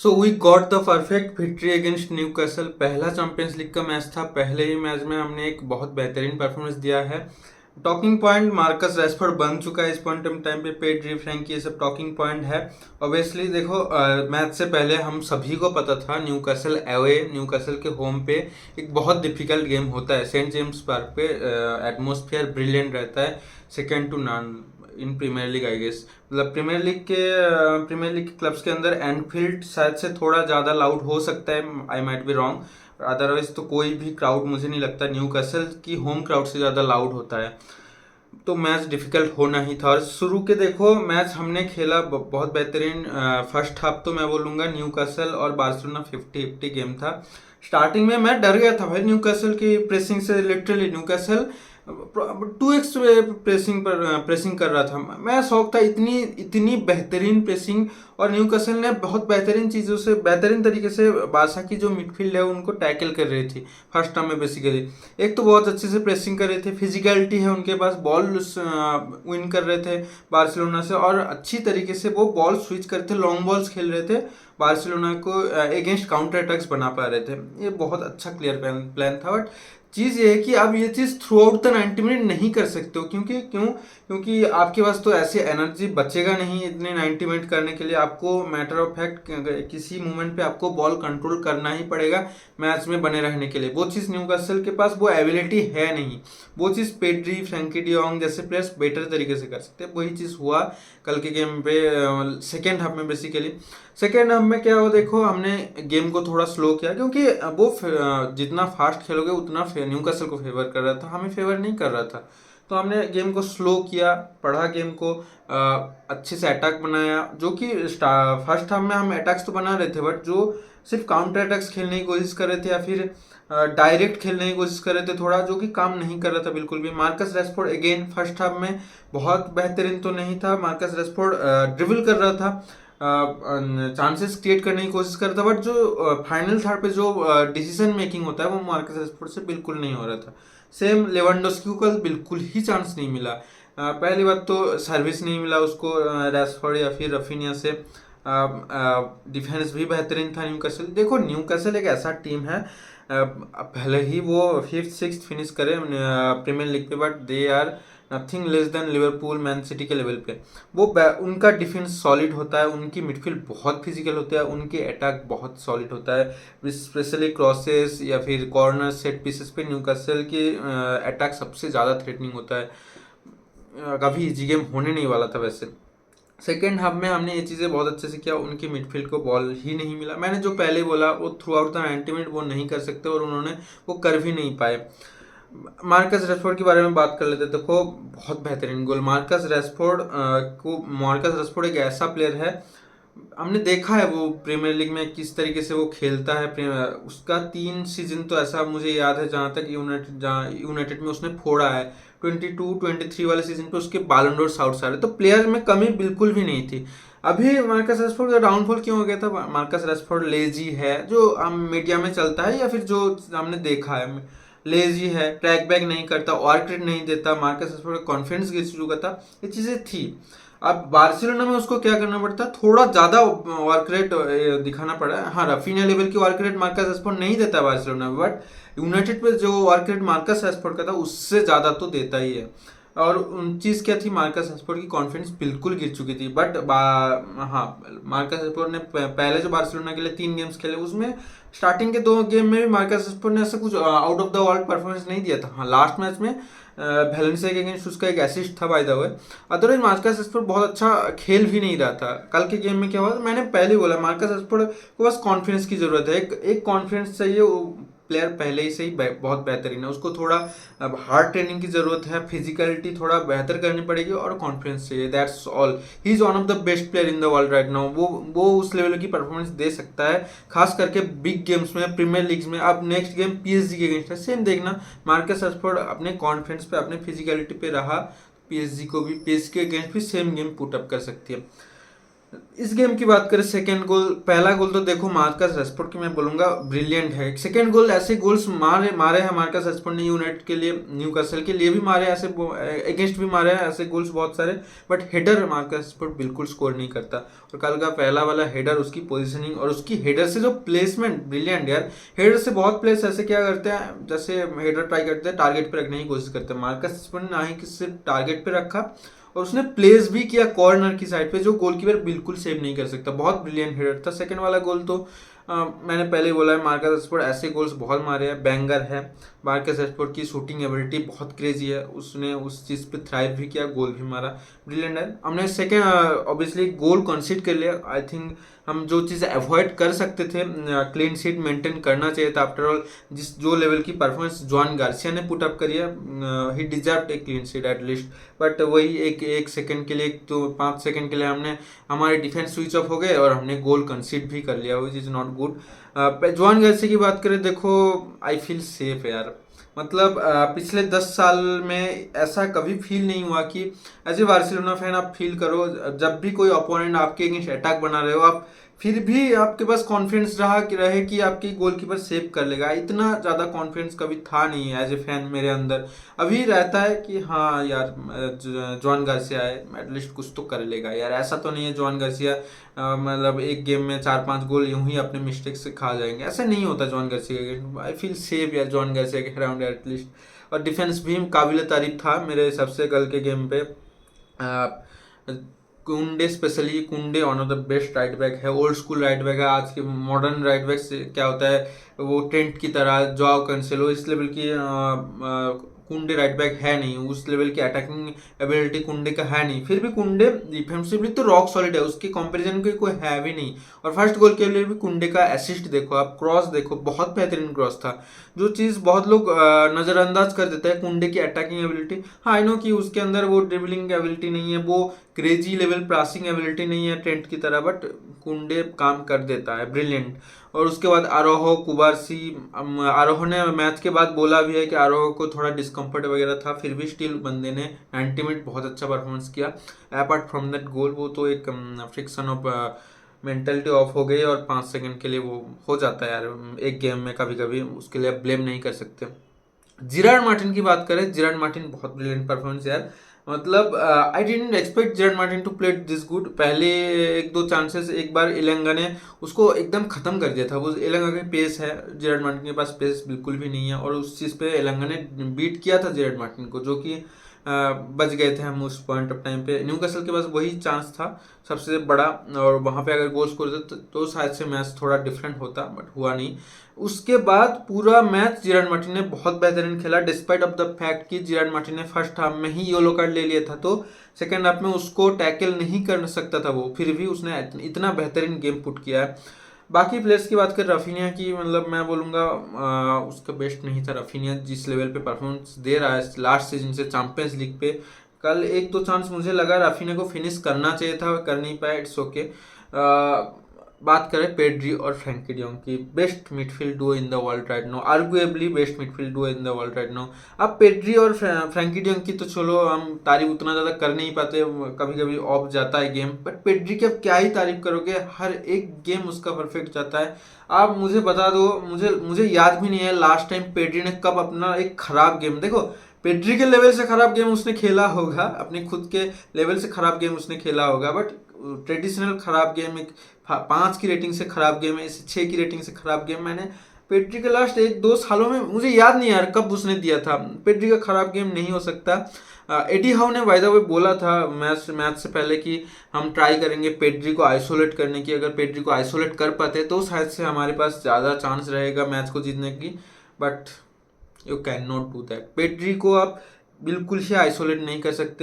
So we got the perfect victory against Newcastle. पहला champions league का match था। पहले ही मैच में हमने एक बहुत बेहतरीन परफॉर्मेंस दिया है। टॉकिंग पॉइंट मार्कस रैशफोर्ड बन चुका है इस पॉइंट ऑफ टाइम पे। पेड्री, फ्रैंकी, ये सब टॉकिंग पॉइंट है। ऑब्वियसली देखो, मैच से पहले हम सभी को पता था न्यूकासल अवे, न्यूकासल के होम पे एक बहुत डिफिकल्ट गेम होता है। सेंट जेम्स पार्क पे एटमोसफियर ब्रिलियंट रहता है, second to none in Premier League I guess. मतलब प्रीमियर लीग के क्लब्स के अंदर एनफील्ड शायद से थोड़ा ज़्यादा लाउड हो सकता है, I might be wrong. Otherwise तो कोई भी क्राउड मुझे नहीं लगता न्यूकासल की होम क्राउड से ज़्यादा लाउड होता है। तो मैच डिफिकल्ट होना ही था। और शुरू के देखो मैच हमने खेला बहुत बेहतरीन। फर्स्ट हाफ तो मैं बोलूँगा न्यूकासल और बार्सिलोना 50-50 गेम था। स्टार्टिंग में मैं डर गया था भाई न्यूकासल की प्रेसिंग से। लिटरली न्यूकासल 2x प्रेसिंग कर रहा था। मैं शौक था, इतनी इतनी बेहतरीन प्रेसिंग। और न्यूकासल ने बहुत बेहतरीन चीज़ों से, बेहतरीन तरीके से बारसा की जो मिडफील्ड है उनको टैकल कर रही थी फर्स्ट टाइम में बेसिकली। एक तो बहुत अच्छे से प्रेसिंग कर रहे थे, फिजिकलिटी है उनके पास, बॉल विन कर रहे थे बार्सिलोना से। और अच्छी तरीके से वो बॉल स्विच करते, लॉन्ग बॉल्स खेल रहे थे, बार्सिलोना को अगेंस्ट काउंटर अटैक्स बना पा रहे थे। ये बहुत अच्छा क्लियर प्लान था। बट चीज़ ये है कि आप ये चीज़ थ्रू आउट द 90 मिनट नहीं कर सकते हो। क्योंकि आपके पास तो ऐसी एनर्जी बचेगा नहीं इतने 90 मिनट करने के लिए। आपको मैटर ऑफ फैक्ट किसी मोमेंट पे आपको बॉल कंट्रोल करना ही पड़ेगा मैच में बने रहने के लिए। वो चीज़ न्यूकासल के पास वो एबिलिटी है नहीं। वो चीज़ पेड्री, फ्रैंकी डियोंग जैसे प्लेयर्स बेटर तरीके से कर सकते हैं। वही चीज़ हुआ कल के गेम पे सेकेंड हाफ में बेसिकली। सेकेंड हाफ में क्या हुआ देखो, हमने गेम को थोड़ा स्लो किया क्योंकि वो जितना फास्ट खेलोगे उतना न्यूकासल को फेवर कर रहा था, हमें फेवर नहीं कर रहा था। तो हमने गेम को स्लो किया, पढ़ा गेम को, अच्छे से अटैक बनाया। जो कि फर्स्ट हाफ में हम अटैक्स तो बना रहे थे, बट जो सिर्फ काउंटर अटैक्स खेलने की कोशिश कर रहे थे या फिर डायरेक्ट खेलने की कोशिश कर रहे थे थोड़ा, जो कि काम नहीं कर रहा था बिल्कुल भी। Marcus Rashford again first half में बहुत बेहतरीन तो नहीं था। मार्कस रैशफोर्ड ड्रिबल कर रहा था, चांसेस क्रिएट करने की कोशिश करता, बट जो फाइनल थर्ड पे जो डिसीजन मेकिंग होता है वो मार्कस रैशफोर्ड से बिल्कुल नहीं हो रहा था। सेम लेवेंडोस्की को कल बिल्कुल ही चांस नहीं मिला। पहली बात तो सर्विस नहीं मिला उसको रैशफोर्ड या फिर रफीनिया से। डिफेंस भी बेहतरीन था न्यूकासल। देखो न्यूकासल एक ऐसा टीम है, भले ही वो 5th-6th फिनिश करे प्रीमियर लीग पे, but they are nothing less than Liverpool, Man City के लेवल पे। वो उनका डिफेंस सॉलिड होता है, उनकी मिडफील्ड बहुत फिजिकल होता है, उनके अटैक बहुत सॉलिड होता है। स्पेशली क्रॉसेस या फिर कॉर्नर सेट पीसेस पे न्यूकासल की अटैक सबसे ज़्यादा थ्रेटनिंग होता है। काफ़ी इजी गेम होने नहीं वाला था वैसे। सेकेंड हाफ में हमने ये चीज़ें बहुत अच्छे से किया, उनकी मिडफील्ड को बॉल ही नहीं मिला। मैंने जो पहले बोला वो थ्रू आउट द 90 मिनट वो नहीं कर सकते और उन्होंने वो कर भी नहीं पाए। मार्कस रैशफोर्ड के बारे में बात कर लेते। देखो बहुत बेहतरीन गोल मार्कस रैशफोर्ड एक ऐसा प्लेयर है, हमने देखा है वो प्रीमियर लीग में किस तरीके से वो खेलता है। उसका 3 सीजन तो ऐसा मुझे याद है जहाँ तक यूनाइटेड में उसने फोड़ा है। 22-23 वाले सीजन पे उसके बालन डोर शाउट्स आ रहे, तो प्लेयर में कमी बिल्कुल भी नहीं थी। अभी मार्कस रैशफोर्ड का डाउनफॉल क्यों हो गया था? मार्कस रैशफोर्ड लेजी है, जो मीडिया में चलता है या फिर जो हमने देखा है, लेजी है, ट्रैक बैक नहीं करता, वर्क रेट नहीं देता, मार्कस रैशफोर्ड का कॉन्फिडेंस गिर चुका था, ये चीज़ें थी। अब बार्सिलोना में उसको क्या करना पड़ता, थोड़ा ज़्यादा वर्क रेट दिखाना पड़ा। हाँ, रफीनिया लेवल की वर्क रेट मार्कस रैशफोर्ड नहीं देता बार्सिलोना में, बट यूनाइटेड पे जो वर्क रेट मार्कस रैशफोर्ड का था उससे ज़्यादा तो देता ही है। और चीज़ क्या थी, मार्कस रैशफोर्ड की कॉन्फिडेंस बिल्कुल गिर चुकी थी। बट हाँ, मार्कस रैशफोर्ड ने पहले जो बार्सिलोना के लिए 3 गेम्स खेले उसमें स्टार्टिंग के 2 गेम में भी मार्कस रैशफोर्ड ने ऐसा कुछ out of the world performance नहीं दिया था। हाँ, लास्ट मैच में वेलेंसिया के अगेंस्ट उसका एक असिस्ट था by the way. Otherwise Marcus Rashford बहुत अच्छा खेल भी नहीं रहा था। कल के गेम में क्या हुआ, मैंने पहले बोला मार्कस रैशफोर्ड को बस कॉन्फिडेंस की जरूरत है, एक कॉन्फिडेंस चाहिए। प्लेयर पहले ही से ही बहुत बेहतरीन है, उसको थोड़ा अब हार्ड ट्रेनिंग की जरूरत है, फिजिकलिटी थोड़ा बेहतर करनी पड़ेगी और कॉन्फिडेंस चाहिए, that's all. He is one of the best player in the world right now. वो उस लेवल की परफॉर्मेंस दे सकता है, खास करके बिग गेम्स में, प्रीमियर लीग्स में। अब नेक्स्ट गेम पीएसजी के अगेंस्ट है, सेम देखना मार्कस रैशफोर्ड अपने कॉन्फिडेंस पे, अपने फिजिकलिटी पे रहा, पीएसजी के अगेंस्ट भी सेम गेम पुट अप कर सकती है। इस गेम की बात करें, सेकंड गोल, पहला गोल तो देखो मार्कस रेशफोर्ड की मैं बोलूंगा ब्रिलियंट है। सेकंड गोल, ऐसे गोल्स मारे मारे हैं मार्कस रेशफोर्ड ने यूनाइटेड के लिए, न्यूकासल के लिए भी मारे, ऐसे अगेंस्ट भी मारे हैं ऐसे गोल्स बहुत सारे, बट हेडर मार्कस रेशफोर्ड बिल्कुल स्कोर नहीं करता। और कल का पहला वाला हेडर, उसकी पोजिशनिंग और उसकी हेडर से जो प्लेसमेंट, ब्रिलियंट यार। हेडर से बहुत प्लेयर्स ऐसे क्या करते हैं, जैसे हेडर ट्राई करते हैं टारगेट पे रखने की कोशिश करते हैं, मार्कस रेशफोर्ड ने ना ही सिर्फ टारगेट पे रखा और उसने प्लेस भी किया कॉर्नर की साइड पे, जो गोलकीपर बिल्कुल सेव नहीं कर सकता। बहुत ब्रिलियंट हेडर था। सेकंड वाला गोल तो मैंने पहले ही बोला है, मार्कस रेशफोर्ड ऐसे गोल्स बहुत मारे हैं, बैंगर है। मार्कस रेशफोर्ड की शूटिंग एबिलिटी बहुत क्रेजी है, उसने उस चीज़ पे थ्राइव भी किया, गोल भी मारा, ब्रिलियंट है। हमने सेकंड ऑब्वियसली गोल कंसीड कर लिया। आई थिंक हम जो चीज़ अवॉइड कर सकते थे, क्लीन शीट मेंटेन करना चाहिए था। आफ्टर ऑल जो लेवल की परफॉर्मेंस जॉन गार्सिया ने पुट अप करी है, he deserve a clean sheet at least. But वही एक सेकंड के लिए, तो 5 सेकंड के लिए हमने, हमारे डिफेंस स्विच ऑफ हो गए और हमने गोल कंसीड भी कर लिया, which is not good. John Garcia की बात करें, देखो आई फील सेफ है यार। मतलब पिछले 10 साल में ऐसा कभी फील नहीं हुआ कि एज ए बार्सिलोना फैन आप फील करो, जब भी कोई ओपोनेंट आपके अगेंस्ट अटैक बना रहे हो आप, फिर भी आपके पास कॉन्फिडेंस रहे कि आपकी गोलकीपर सेव कर लेगा। इतना ज़्यादा कॉन्फिडेंस कभी था नहीं एज ए फैन मेरे अंदर। अभी रहता है कि हाँ यार, जॉन गार्सिया है, एटलीस्ट कुछ तो कर लेगा यार। ऐसा तो नहीं है जॉन गार्सिया मतलब एक गेम में 4-5 गोल यूं ही अपने मिस्टेक से खा जाएंगे, ऐसा नहीं होता जॉन गार्सिया के। आई फील सेफ यार जॉन गार्सिया के अराउंड एटलीस्ट। और डिफेंस भी काबिल तारीफ था मेरे हिसाब से कल के गेम पे। कुंडे, स्पेशली कुंडे one of the best right back है, ओल्ड स्कूल राइट बैक है। आज के मॉडर्न राइट बैक से क्या होता है, वो ट्रेंट की तरह, जॉव कैंसेलो, इस लेवल की कुंडे राइट बैक है नहीं, उस लेवल की अटैकिंग एबिलिटी कुंडे का है नहीं। फिर भी कुंडे डिफेंसिवली तो रॉक सॉलिड है, उसके कंपैरिजन के कोई है भी नहीं। और फर्स्ट गोल के लिए भी कुंडे का असिस्ट देखो आप, क्रॉस देखो, बहुत बेहतरीन क्रॉस था। जो चीज़ बहुत लोग नज़रअंदाज कर देते हैं कुंडे की अटैकिंग एबिलिटी। हाँ आई नो कि उसके अंदर वो ड्रिबलिंग एबिलिटी नहीं है, वो क्रेजी लेवल पासिंग एबिलिटी नहीं है ट्रेंट की तरह, बट कुंडे काम कर देता है, ब्रिलियंट। और उसके बाद आरोहो, कुबारसी, आरोहो ने मैच के बाद बोला भी है कि आरोहो को थोड़ा डिस्कम्फर्ट वगैरह था, फिर भी स्टिल बंदे ने 90 मिनट बहुत अच्छा परफॉर्मेंस किया। अपार्ट फ्रॉम दैट गोल, वो तो एक फ्रिक्शन ऑफ मेंटलिटी ऑफ हो गई, और 5 सेकंड के लिए वो हो जाता है यार एक गेम में कभी कभी, उसके लिए आप ब्लेम नहीं कर सकते। जिरार्ड मार्टिन की बात करें, जिरार्ड मार्टिन बहुत ब्रिलियंट परफॉर्मेंस यार। मतलब I didn't expect Gerard Martin to play this good. पहले एक दो चांसेस, एक बार इलंगा ने उसको एकदम खत्म कर दिया था। वो इलंगा के पेस है, जिरार्ड मार्टिन के पास पेस बिल्कुल भी नहीं है, और उस चीज़ पे इलंगा ने बीट किया था जिरार्ड मार्टिन को, जो कि बच गए थे हम उस पॉइंट ऑफ टाइम पे। न्यूकासल के पास वही चांस था सबसे बड़ा, और वहाँ पे अगर गोल स्कोर होता तो शायद से मैच थोड़ा डिफरेंट होता, बट हुआ नहीं। उसके बाद पूरा मैच जिरार्ड मार्टिन ने बहुत बेहतरीन खेला, डिस्पाइट ऑफ द फैक्ट कि जिरार्ड मार्टिन ने फर्स्ट हाफ में ही येलो कार्ड ले लिया था, तो सेकंड हाफ में उसको टैकल नहीं कर सकता था वो, फिर भी उसने इतना बेहतरीन गेम पुट किया है। बाकी प्लेयर्स की बात करें, रफीनिया की, मतलब मैं बोलूँगा उसका बेस्ट नहीं था। रफीनिया जिस लेवल पे परफॉर्मेंस दे रहा है लास्ट सीजन से चैंपियंस लीग पे, कल एक दो चांस मुझे लगा रफीनिया को फिनिश करना चाहिए था, कर नहीं पाया, इट्स ओके। बात करें पेड्री और फ्रैंकी डियोंग की, best midfield duo in the world right now, arguably best midfield duo in the world right now. अब पेड्री और फ्रैंकी डियोंग की तो चलो हम तारीफ उतना ज़्यादा कर नहीं पाते, कभी कभी ऑफ जाता है गेम, बट पेड्री की अब क्या ही तारीफ करोगे, हर एक गेम उसका परफेक्ट जाता है। आप मुझे बता दो, मुझे याद भी नहीं है लास्ट टाइम पेड्री ने कब अपना एक खराब गेम, देखो पेड्री के लेवल से खराब गेम उसने खेला होगा, अपने खुद के लेवल से खराब गेम उसने खेला होगा, बट ट्रेडिशनल खराब गेम, एक 5 की रेटिंग से खराब गेम है, इसे 6 की रेटिंग से खराब गेम, मैंने पेड्री के लास्ट 1-2 सालों में मुझे याद नहीं यार कब उसने दिया था। पेड्री का खराब गेम नहीं हो सकता। एडी हाउ ने बाय द वे बोला था मैच से पहले कि हम ट्राई करेंगे पेड्री को आइसोलेट करने की, अगर पेड्री को आइसोलेट कर पाते तो शायद से हमारे पास ज़्यादा चांस रहेगा मैच को जीतने की, but you can not do that. Pedri को आप बिल्कुल ही आइसोलेट नहीं कर सकते।